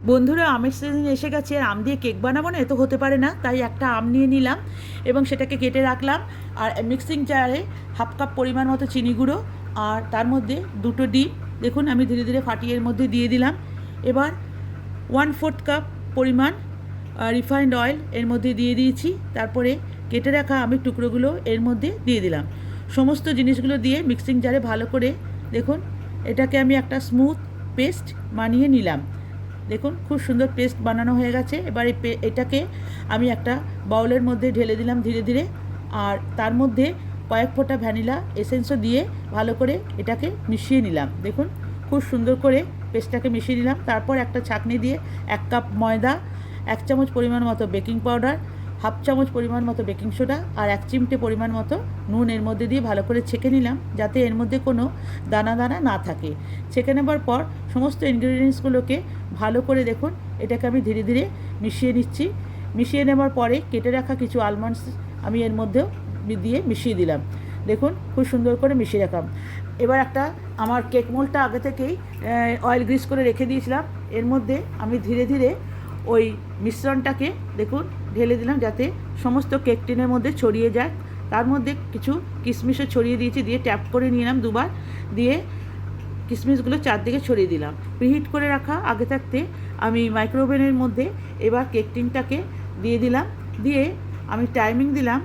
বন্ধুরা, আমের সিজন এসে গেছে আর আম দিয়ে কেক বানাবো না, এ তো হতে পারে না। তাই একটা আম নিয়ে নিলাম এবং সেটাকে কেটে রাখলাম। আর মিক্সিং জারে হাফ কাপ পরিমাণ মতো চিনি গুঁড়ো আর তার মধ্যে দুটো ডিম দেখুন আমি ধীরে ধীরে ফাটিয়ে এর মধ্যে দিয়ে দিলাম। এবার 1/4 কাপ পরিমাণ রিফাইন্ড অয়েল এর মধ্যে দিয়ে দিয়েছি। তারপরে কেটে রাখা আমের টুকরোগুলো এর মধ্যে দিয়ে দিলাম। সমস্ত জিনিসগুলো দিয়ে মিক্সিং জারে ভালো করে দেখুন এটাকে আমি একটা স্মুথ পেস্ট বানিয়ে নিলাম। দেখুন খুব সুন্দর পেস্ট বানানো হয়ে গেছে। এবার এটাকে আমি একটা বাউলের মধ্যে ঢেলে দিলাম ধীরে ধীরে। আর তার মধ্যে কয়েক ফোঁটা ভ্যানিলা এসেন্সও দিয়ে ভালো করে এটাকে মিশিয়ে নিলাম। দেখুন খুব সুন্দর করে পেস্টটাকে মিশিয়ে নিলাম। তারপর একটা ছাঁকনি দিয়ে 1 কাপ ময়দা, 1 চামচ পরিমাণ মতো বেকিং পাউডার, হাফ চামচ পরিমাণ মতো বেকিং সোডা আর 1 চিমটে পরিমাণ মতো নুন এর মধ্যে দিয়ে ভালো করে ছেঁকে নিলাম, যাতে এর মধ্যে কোনো দানা দানা না থাকে। ছেঁকে নেবার পর সমস্ত ইনগ্রিডিয়েন্টসগুলোকে ভালো করে দেখুন এটাকে আমি ধীরে ধীরে মিশিয়ে নিচ্ছি। মিশিয়ে নেবার পরে কেটে রাখা কিছু আলমন্ডস আমি এর মধ্যেও দিয়ে মিশিয়ে দিলাম। দেখুন খুব সুন্দর করে মিশিয়ে রাখলাম। এবার একটা আমার কেক মোল্ডটা আগে থেকেই অয়েল গ্রিস করে রেখে দিয়েছিলাম। এর মধ্যে আমি ধীরে ধীরে ওই মিশ্রণটাকে দেখুন ঢেলে দিলাম, যাতে সমস্ত কেক টিনের মধ্যে ছড়িয়ে যায়। তার মধ্যে কিছু কিশমিশও ছড়িয়ে দিয়েছি, দিয়ে ট্যাপ করে নিলাম দুবার, দিয়ে কিশমিশগুলো চারদিকে ছড়িয়ে দিলাম। প্রিহিট করে রাখা আগে থাকতে আমি মাইক্রোওভেনের মধ্যে এবার কেক টিনটাকে দিয়ে দিলাম। দিয়ে আমি টাইমিং দিলাম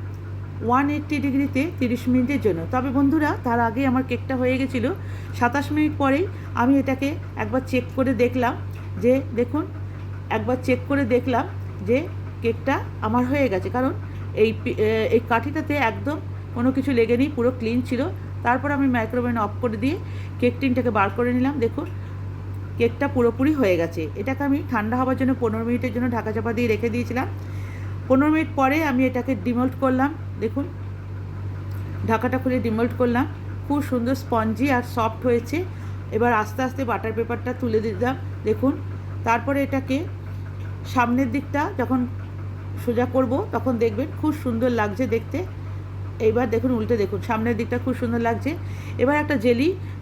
180 ডিগ্রিতে 30 মিনিটের জন্য। তবে বন্ধুরা, তার আগে আমার কেকটা হয়ে গেছিলো 27 মিনিট পরেই আমি এটাকে একবার চেক করে দেখলাম যে দেখুন একবার চেক করে দেখলাম যে কেকটা আমার হয়ে গেছে, কারণ এই কাঠিটাতে একদম কোনো কিছু লেগে নেই, পুরো ক্লিন ছিল। তারপর আমি মাইক্রোওভেন অফ করে দিয়ে কেক টিনটাকে বার করে নিলাম। দেখুন কেকটা পুরোপুরি হয়ে গেছে। এটাকে আমি ঠান্ডা হওয়ার জন্য 15 মিনিটের জন্য ঢাকা চাপা দিয়ে রেখে দিয়েছিলাম। 15 মিনিট পরে আমি এটাকে ডিমোল্ড করলাম। দেখুন ঢাকাটা খুলে ডিমোল্ড করলাম। খুব সুন্দর স্পঞ্জি আর সফট হয়েছে। এবার আস্তে আস্তে বাটার পেপারটা তুলে দিলাম। দেখুন তারপরে এটাকে সামনের দিকটা যখন সোজা করব তখন দেখবেন খুব সুন্দর লাগছে দেখতে। এইবার দেখুন উল্টে দেখুন, সামনের দিকটা খুব সুন্দর লাগছে। এবার একটা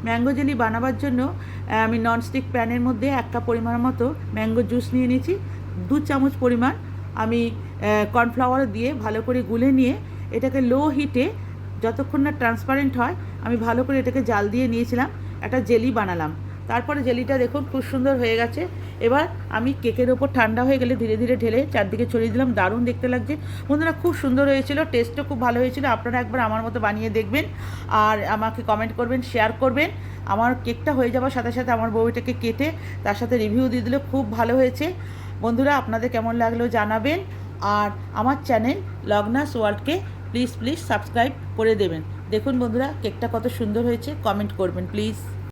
ম্যাঙ্গো জেলি বানাবার জন্য আমি ননস্টিক প্যানের মধ্যে 1 কাপ পরিমাণ মতো ম্যাঙ্গো জুস নিয়ে নিয়েছি। 2 চামচ পরিমাণ আমি কর্নফ্লাওয়ার দিয়ে ভালো করে গুলে নিয়ে এটাকে লো হিটে যতক্ষণ না ট্রান্সপারেন্ট হয় আমি ভালো করে এটাকে জাল দিয়ে নিয়েছিলাম, একটা জেলি বানালাম। তারপরে জেলিটা দেখুন খুব সুন্দর হয়ে গেছে। এবার আমি কেকের ওপর ঠান্ডা হয়ে গেলে ধীরে ধীরে ঢেলে চারদিকে ছড়িয়ে দিলাম। দারুণ দেখতে লাগছে বন্ধুরা, খুব সুন্দর হয়েছিল, টেস্টও খুব ভালো হয়েছিল। আপনারা একবার আমার মতো বানিয়ে দেখবেন আর আমাকে কমেন্ট করবেন, শেয়ার করবেন। আমার কেকটা হয়ে যাওয়ার সাথে সাথে আমার বউ এটাকে কেটে তার সাথে রিভিউ দিয়ে দিল, খুব ভালো হয়েছে। বন্ধুরা আপনাদের কেমন লাগলো জানাবেন। আর আমার চ্যানেল লগনাস ওয়ার্ল্ডকে প্লিজ সাবস্ক্রাইব করে দেবেন। দেখুন বন্ধুরা কেকটা কত সুন্দর হয়েছে, কমেন্ট করবেন প্লিজ।